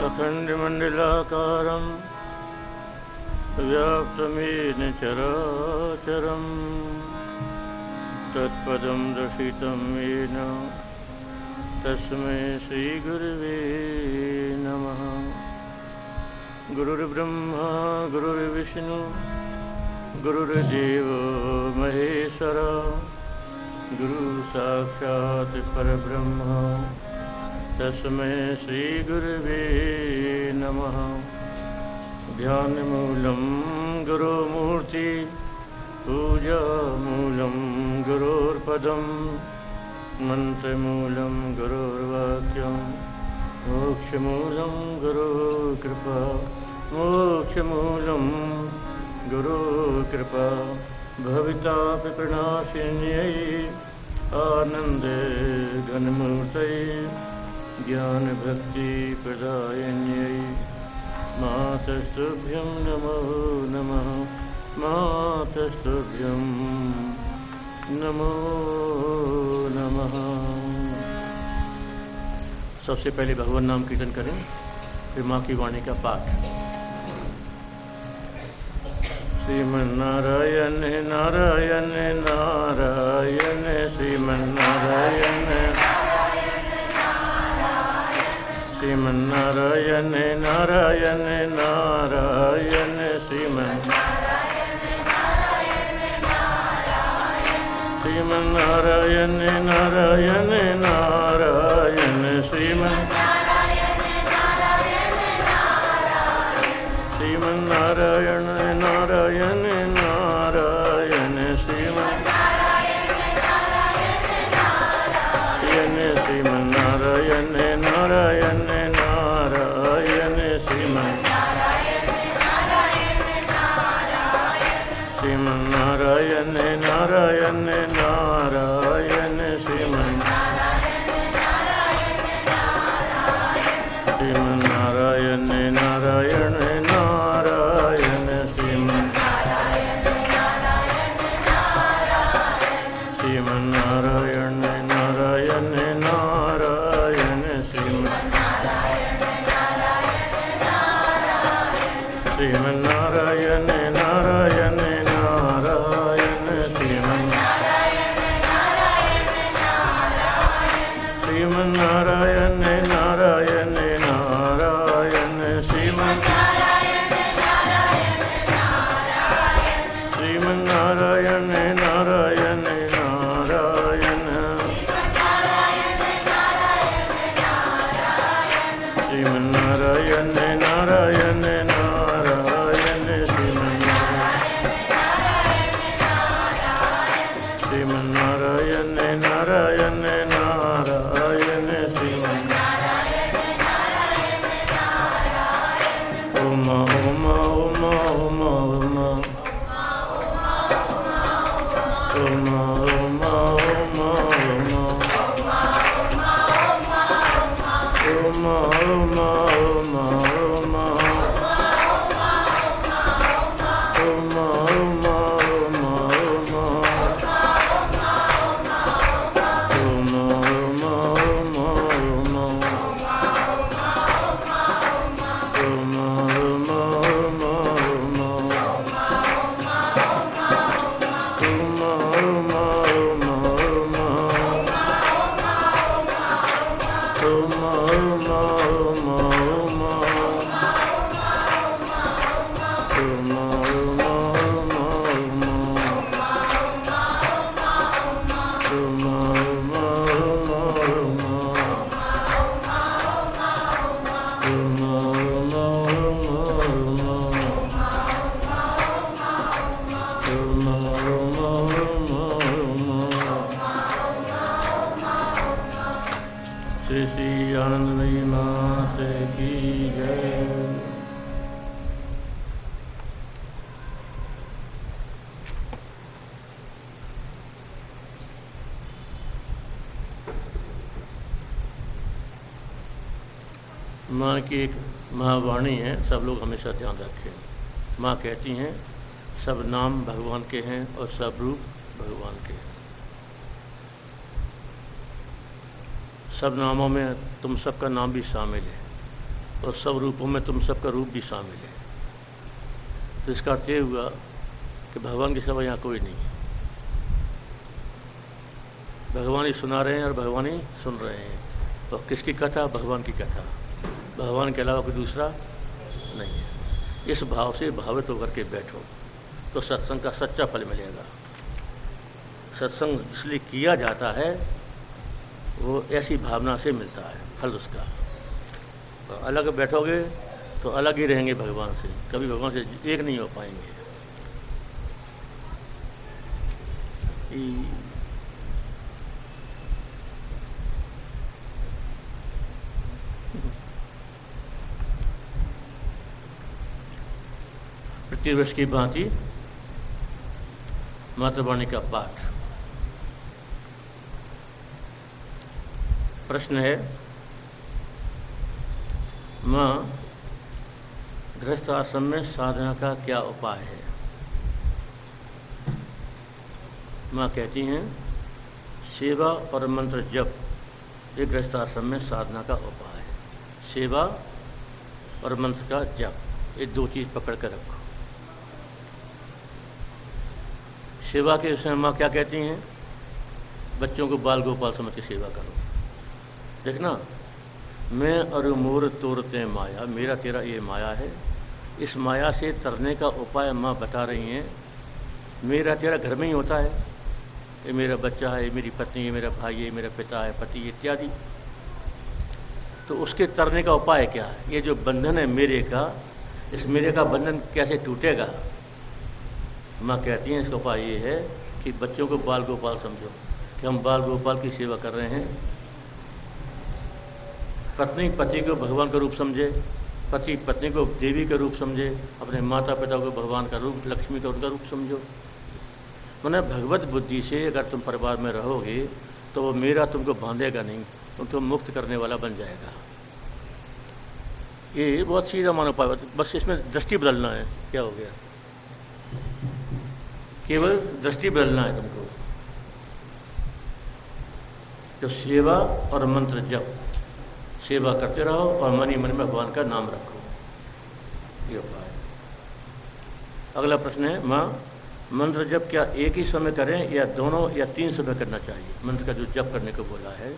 अखण्डमण्डलाकारं व्याप्तमेन चराचरं तत्पदं दर्शितं येन तस्मै श्रीगुरुवे नमः। गुरुर्ब्रह्मा गुरुर्विष्णु गुरुर्देवो महेश्वर गुरु साक्षात् परब्रह्म तस्मै श्रीगुरुवे नमः। ध्यानमूलं गुरुमूर्ति पूजामूलं गुरोर्पदं मन्त्रमूलं गुरोर्वाक्यं मोक्षमूलं गुरुकृपा मोक्षमूलं गुरुकृपा भवितापि प्रणाशिन्यै आनन्दे घनमूर्तये ज्ञानभक्तिप्रदायिन्यै मातस्तुभ्यं नमो नमः मातस्तुभ्यं नमो नमः। सबसे पहले भगवान नाम कीर्तन करें, फिर माँ की वाणी का पाठ। श्रीमन्नारायण नारायण नारायण श्रीमन्नारायण श्रीमन्नारायण नारायण नारायण श्रीमन्नारायण नारायण नारायण श्रीमन्नारायण नारायण नारायण श्रीमन्नारायण नारायण नारायण श्रीमन्नारायण नारायण नारायण श्रीमन्नारायण नारायण नारायण श्रीमन्नारायण नारायण नारायण श्रीमन्नारायण नारायण नारायण श्रीमन्नारायण नारायण नारायण श्रीमन्नारायण नारायण नारायण श्रीमन्नारायण नारायण नारायण श्रीमन्नारायण नारायण नारायण ओम ओम ओम ओम ओम ओम ओम श्री श्री आनंदमयी माता की जय। माँ की एक महावाणी है, सब लोग हमेशा ध्यान रखें। माँ कहती हैं सब नाम भगवान के हैं और सब रूप भगवान के हैं। सब नामों में तुम सबका नाम भी शामिल है। और सब रूपों में तुम सबका रूप भी शामिल है। तो इसका अर्थ ये हुआ कि भगवान के सिवा यहाँ कोई नहीं है। भगवान ही सुना रहे हैं और भगवान ही सुन रहे हैं। और किसकी कथा? भगवान की कथा। भगवान के अलावा कोई दूसरा नहीं है। इस भाव से भावित होकर के बैठो तो सत्संग का सच्चा फल मिलेगा। सत्संग इसलिए किया जाता है, वो ऐसी भावना से मिलता है फल उसका। तो अलग बैठोगे तो अलग ही रहेंगे भगवान से, कभी भगवान से एक नहीं हो पाएंगे। प्रतिवर्ष की भांति मातृवाणी का पाठ। प्रश्न है, माँ, गृहस्थ आश्रम में साधना का क्या उपाय है? माँ कहती हैं, सेवा और मंत्र जप ये गृहस्थ आश्रम में साधना का उपाय है। सेवा और मंत्र का जप, ये दो चीज़ पकड़ कर रखो। सेवा के विषय में माँ क्या कहती हैं? बच्चों को बाल गोपाल समझ के सेवा करो। देखना, मैं और मोर तोरते माया, मेरा तेरा ये माया है। इस माया से तरने का उपाय माँ बता रही हैं। मेरा तेरा घर में ही होता है, ये मेरा बच्चा है, ये मेरी पत्नी है, मेरा भाई है, मेरा पिता है, पति इत्यादि। तो उसके तरने का उपाय क्या है? ये जो बंधन है मेरे का, इस मेरे का बंधन कैसे टूटेगा? माँ कहती हैं इसका उपाय ये है कि बच्चों को बाल गोपाल समझो, कि हम बाल गोपाल की सेवा कर रहे हैं। पत्नी पति को भगवान का रूप समझे, पति पत्नी को देवी का रूप समझे, अपने माता पिता को भगवान का रूप, लक्ष्मी का उनका रूप समझो। मैंने भगवत बुद्धि से अगर तुम परिवार में रहोगे तो वो मेरा तुमको बांधेगा नहीं, तुम मुक्त करने वाला बन जाएगा। ये बहुत सीधा मानो उपाय, बस इसमें दृष्टि बदलना है। क्या हो गया? केवल दृष्टि बदलना है तुमको। तो सेवा और मंत्र जप, सेवा करते रहो और मन ही मन में भगवान का नाम रखो, ये उपाय। अगला प्रश्न है, माँ, मंत्र जप क्या एक ही समय करें या दोनों या तीन समय करना चाहिए? मंत्र का जो जप करने को बोला है,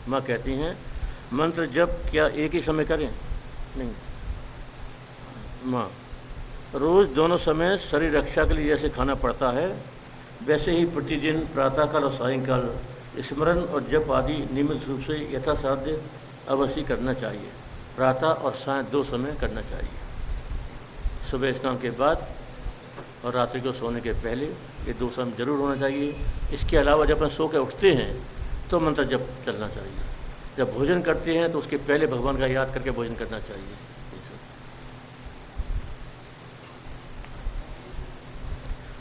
माँ कहती हैं मंत्र जप क्या एक ही समय करें? नहीं माँ, रोज दोनों समय शरीर रक्षा के लिए जैसे खाना पड़ता है, वैसे ही प्रतिदिन प्रातःकाल और सायंकाल स्मरण और जप आदि नियमित रूप से यथासाध्य अवश्य करना चाहिए। प्रातः और सायं दो समय करना चाहिए, सुबह स्नान के बाद और रात्रि को सोने के पहले, ये दो समय जरूर होना चाहिए। इसके अलावा जब अपन सो के उठते हैं तो मंत्र जप चलना चाहिए। जब भोजन करते हैं तो उसके पहले भगवान का याद करके भोजन करना चाहिए।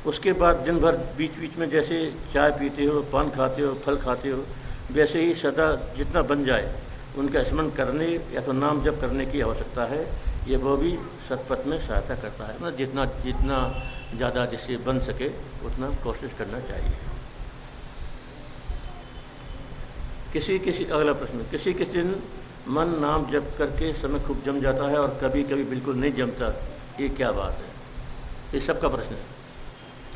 उसके बाद दिन भर बीच बीच में जैसे चाय पीते हो, पान खाते हो, फल खाते हो, वैसे ही सदा जितना बन जाए उनका स्मरण करने या तो नाम जप करने की आवश्यकता है। ये वो भी सतपथ में सहायता करता है। मतलब जितना जितना ज़्यादा जिससे बन सके उतना कोशिश करना चाहिए। अगला प्रश्न, किसी दिन मन नाम जप करके समय खूब जम जाता है और कभी कभी बिल्कुल नहीं जमता, ये क्या बात है? ये सबका प्रश्न है।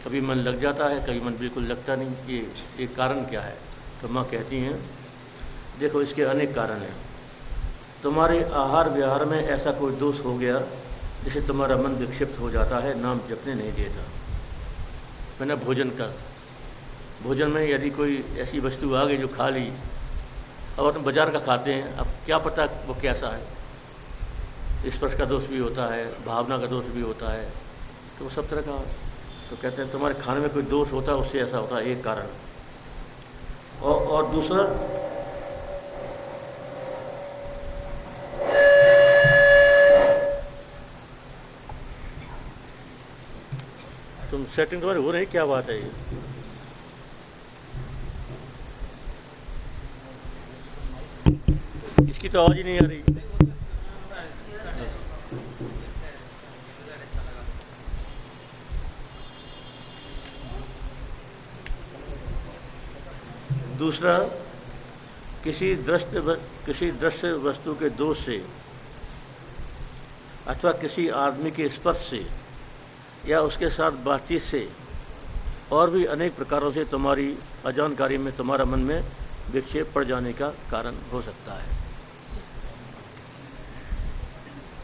कभी मन लग जाता है, कभी मन बिल्कुल लगता नहीं, ये कारण क्या है? तो माँ कहती हैं, देखो इसके अनेक कारण हैं। तुम्हारे आहार विहार में ऐसा कोई दोष हो गया जिससे तुम्हारा मन विक्षिप्त हो जाता है, नाम जपने नहीं देता। मैंने भोजन में यदि कोई ऐसी वस्तु आ गई जो खा ली, और तुम बाजार का खाते हैं, अब क्या पता वो कैसा है। स्पर्श का दोष भी होता है, भावना का दोष भी होता है, तो वो सब तरह का। तो कहते हैं तुम्हारे खाने में कोई दोष होता है, उससे ऐसा होता है, एक कारण। और दूसरा, तुम सेटिंग तुम्हारी हो रही, क्या बात है ये? इसकी तो आवाज ही नहीं आ रही। दूसरा, किसी दृश्य वस्तु के दोष से अथवा किसी आदमी के स्पर्श से या उसके साथ बातचीत से और भी अनेक प्रकारों से तुम्हारी अजानकारी में तुम्हारा मन में विक्षेप पड़ जाने का कारण हो सकता है।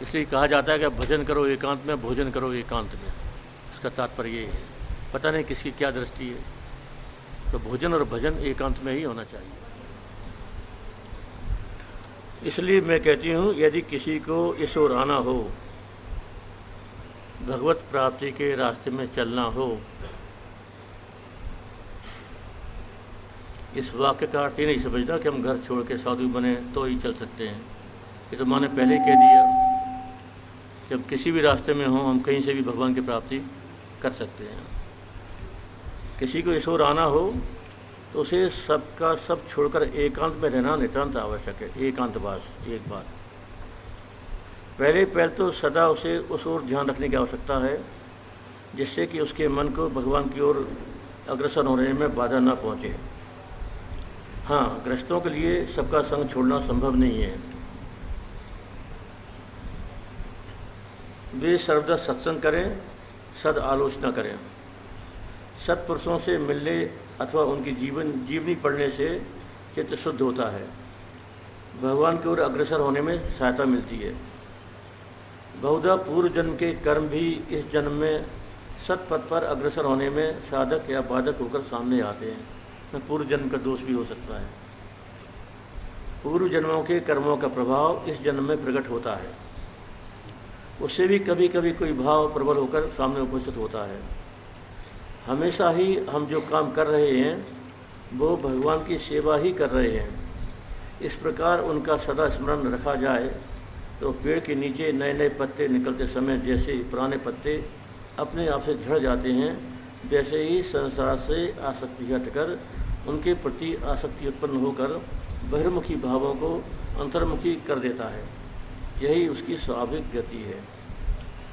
इसलिए कहा जाता है कि भजन करो एकांत में, भोजन करो एकांत में। इसका तात्पर्य ये है, पता नहीं किसकी क्या दृष्टि है, तो भोजन और भजन एकांत में ही होना चाहिए। इसलिए मैं कहती हूँ, यदि किसी को इस ओर आना हो, भगवत प्राप्ति के रास्ते में चलना हो, इस वाक्य का अर्थ ये नहीं समझना कि हम घर छोड़ के साधु बने तो ही चल सकते हैं। ये तो मैंने पहले ही कह दिया कि हम किसी भी रास्ते में हों, हम कहीं से भी भगवान की प्राप्ति कर सकते हैं। किसी को इस ओर आना हो तो उसे सबका सब छोड़कर एकांत में रहना नितांत आवश्यक है। एकांतवास एक बात। पहले तो सदा उसे उस ओर ध्यान रखने की आवश्यकता है, जिससे कि उसके मन को भगवान की ओर अग्रसर होने में बाधा न पहुँचे। हाँ, गृहस्थों के लिए सबका संग छोड़ना संभव नहीं है। वे सर्वदा सत्संग करें, सद आलोचना करें। सत्पुरुषों से मिलने अथवा उनकी जीवनी पढ़ने से चित्त शुद्ध होता है, भगवान की ओर अग्रसर होने में सहायता मिलती है। बहुधा पूर्व जन्म के कर्म भी इस जन्म में सत्पथ पर अग्रसर होने में साधक या बाधक होकर सामने आते हैं। पूर्व जन्म का दोष भी हो सकता है। पूर्व जन्मों के कर्मों का प्रभाव इस जन्म में प्रकट होता है, उससे भी कभी कभी कोई भाव प्रबल होकर सामने उपस्थित होता है। हमेशा ही हम जो काम कर रहे हैं वो भगवान की सेवा ही कर रहे हैं। इस प्रकार उनका सदा स्मरण रखा जाए तो पेड़ के नीचे नए नए पत्ते निकलते समय जैसे पुराने पत्ते अपने आप से झड़ जाते हैं, वैसे ही संसार से आसक्ति हटकर उनके प्रति आसक्ति उत्पन्न होकर बहिर्मुखी भावों को अंतर्मुखी कर देता है। यही उसकी स्वाभाविक गति है।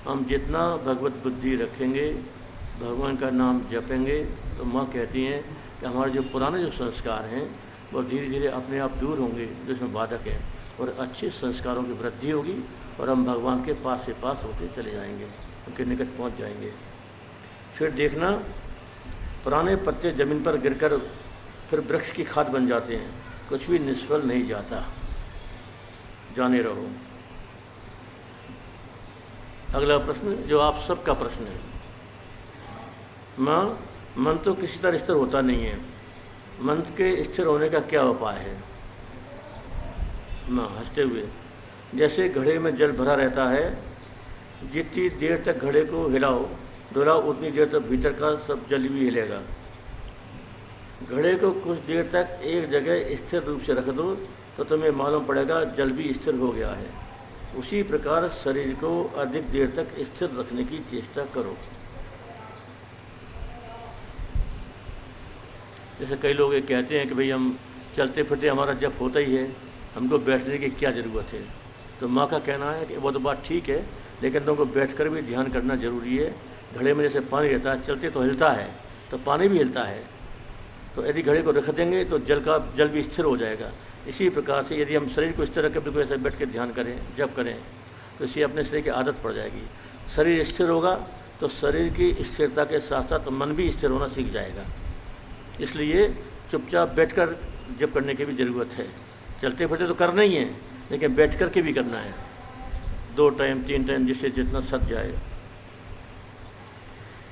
हम जितना भगवत बुद्धि रखेंगे, भगवान का नाम जपेंगे, तो माँ कहती हैं कि हमारे जो पुराने जो संस्कार हैं वो धीरे धीरे अपने आप दूर होंगे, जिसमें बाधक है, और अच्छे संस्कारों की वृद्धि होगी और हम भगवान के पास से पास होते चले जाएंगे, उनके निकट पहुँच जाएंगे। फिर देखना, पुराने पत्ते जमीन पर गिरकर फिर वृक्ष की खाद बन जाते हैं, कुछ भी निष्फल नहीं जाता। जाने रहो। अगला प्रश्न जो आप सबका प्रश्न है, माँ, मन तो किसी तरह स्थिर होता नहीं है, मन के स्थिर होने का क्या उपाय है? माँ हंसते हुए, जैसे घड़े में जल भरा रहता है, जितनी देर तक घड़े को डुलाओ उतनी देर तक भीतर का सब जल भी हिलेगा। घड़े को कुछ देर तक एक जगह स्थिर रूप से रख दो तो तुम्हें मालूम पड़ेगा जल भी स्थिर हो गया है। उसी प्रकार शरीर को अधिक देर तक स्थिर रखने की चेष्टा करो। जैसे कई लोग ये कहते हैं कि भाई हम चलते फिरते हमारा जप होता ही है, हमको बैठने की क्या ज़रूरत है। तो माँ का कहना है कि वो तो बात ठीक है, लेकिन तुमको बैठकर भी ध्यान करना जरूरी है। घड़े में जैसे पानी रहता है, चलते तो हिलता है, तो पानी भी हिलता है, तो यदि घड़े को रख देंगे तो जल भी स्थिर हो जाएगा। इसी प्रकार से यदि हम शरीर को स्थिर रख के बिल्कुल ऐसे बैठ के ध्यान करें, जप करें, तो इससे अपने शरीर की आदत पड़ जाएगी। शरीर स्थिर होगा तो शरीर की स्थिरता के साथ साथ मन भी स्थिर होना सीख जाएगा। इसलिए चुपचाप बैठकर जप करने की भी ज़रूरत है। चलते फिरते तो करना ही है, लेकिन बैठ कर के भी करना है, 2 टाइम 3 टाइम, जिससे जितना सद जाए।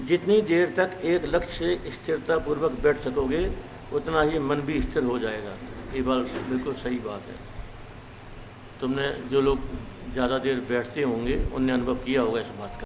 जितनी देर तक एक लक्ष्य से स्थिरता पूर्वक बैठ सकोगे उतना ही मन भी स्थिर हो जाएगा। ये बात बिल्कुल सही बात है। तुमने जो लोग ज़्यादा देर बैठते होंगे उनने अनुभव किया होगा इस बात का।